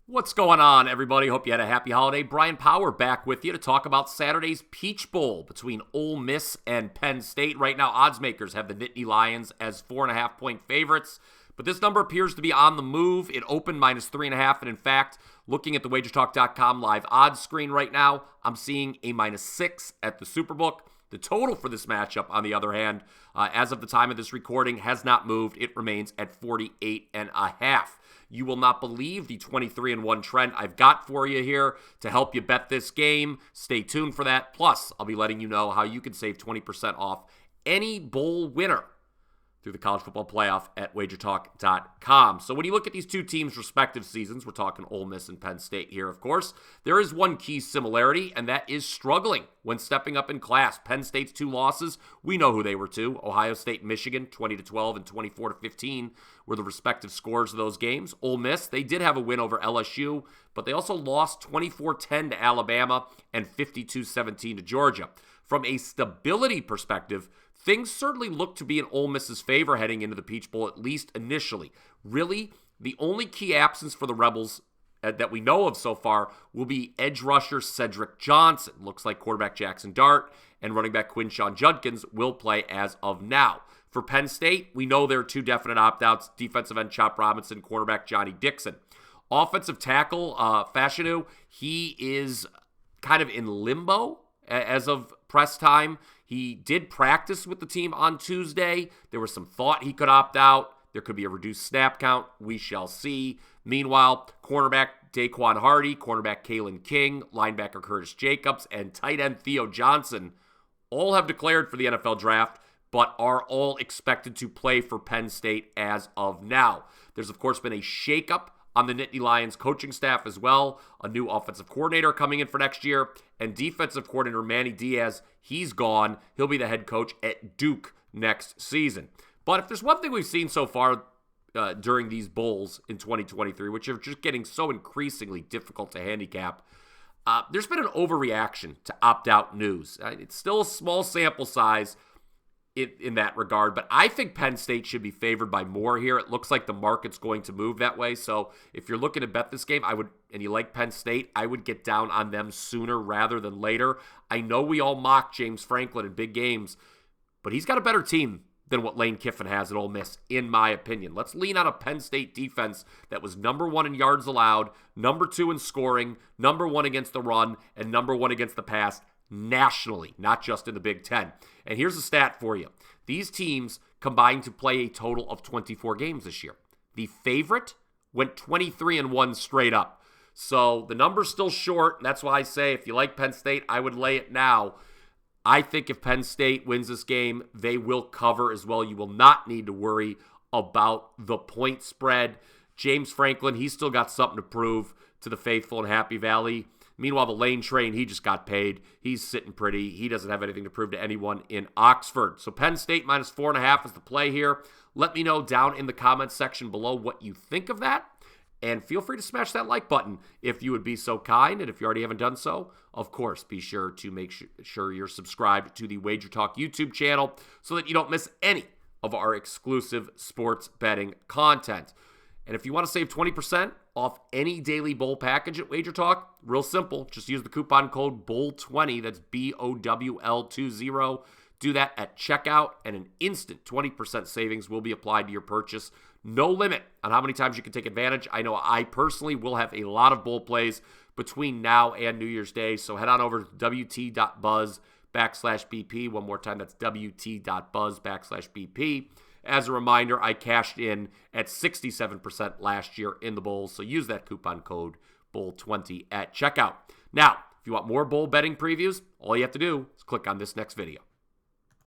What's going on, everybody? Hope you had a happy holiday. Brian Power back with you to talk about Saturday's Peach Bowl between Ole Miss and Penn State. Right now, odds makers have the Nittany Lions as 4.5-point favorites, but this number appears to be on the move. It opened minus 3.5, and in fact, looking at the wagertalk.com live odds screen right now, I'm seeing a minus 6 at the Superbook. The total for this matchup, on the other hand, as of the time of this recording, has not moved. It remains at 48.5. You will not believe the 23-1 trend I've got for you here to help you bet this game. Stay tuned for that. Plus, I'll be letting you know how you can save 20% off any bowl winner through the college football playoff at wagertalk.com. So when you look at these two teams' respective seasons, we're talking Ole Miss and Penn State here, of course, there is one key similarity, and that is struggling when stepping up in class. Penn State's two losses, we know who they were to. Ohio State and Michigan, 20-12 and 24-15 were the respective scores of those games. Ole Miss, they did have a win over LSU, but they also lost 24-10 to Alabama and 52-17 to Georgia. From a stability perspective, things certainly look to be in Ole Miss's favor heading into the Peach Bowl, at least initially. Really, the only key absence for the Rebels that we know of so far will be edge rusher Cedric Johnson. Looks like quarterback Jackson Dart and running back Quinshon Judkins will play as of now. For Penn State, we know there are two definite opt-outs, defensive end Chop Robinson, quarterback Johnny Dixon. Offensive tackle Fashanu, he is kind of in limbo as of press time. He did practice with the team on Tuesday. There was some thought he could opt out. There could be a reduced snap count. We shall see. Meanwhile, cornerback Daquan Hardy, cornerback Kalen King, linebacker Curtis Jacobs, and tight end Theo Johnson all have declared for the NFL draft, but are all expected to play for Penn State as of now. There's, of course, been a shakeup on the Nittany Lions coaching staff as well. A new offensive coordinator coming in for next year. And defensive coordinator Manny Diaz, he's gone. He'll be the head coach at Duke next season. But if there's one thing we've seen so far during these bowls in 2023, which are just getting so increasingly difficult to handicap, there's been an overreaction to opt-out news. It's still a small sample size in that regard, but I think Penn State should be favored by more here. It looks like the market's going to move that way. So if you're looking to bet this game, and you like Penn State, I would get down on them sooner rather than later. I know we all mock James Franklin in big games, but he's got a better team than what Lane Kiffin has at Ole Miss, in my opinion. Let's lean on a Penn State defense that was number 1 in yards allowed, number 2 in scoring, number 1 against the run, and number 1 against the pass nationally, not just in the Big Ten. And here's a stat for you. These teams combined to play a total of 24 games this year. The favorite went 23-1 straight up. So the number's still short, and that's why I say if you like Penn State, I would lay it now. I think if Penn State wins this game, they will cover as well. You will not need to worry about the point spread. James Franklin, he's still got something to prove to the faithful in Happy Valley. Meanwhile, the Lane train, he just got paid. He's sitting pretty. He doesn't have anything to prove to anyone in Oxford. So Penn State minus 4.5 is the play here. Let me know down in the comments section below what you think of that. And feel free to smash that like button if you would be so kind. And if you already haven't done so, of course, be sure to make sure you're subscribed to the Wager Talk YouTube channel so that you don't miss any of our exclusive sports betting content. And if you want to save 20% off any daily bowl package at Wager Talk, real simple. Just use the coupon code BOWL20. That's BOWL20. Do that at checkout, and an instant 20% savings will be applied to your purchase. No limit on how many times you can take advantage. I know I personally will have a lot of bowl plays between now and New Year's Day, so head on over to WT.buzz/BP. One more time, that's WT.buzz/BP. As a reminder, I cashed in at 67% last year in the bowl, so use that coupon code BOWL20 at checkout. Now, if you want more bowl betting previews, all you have to do is click on this next video.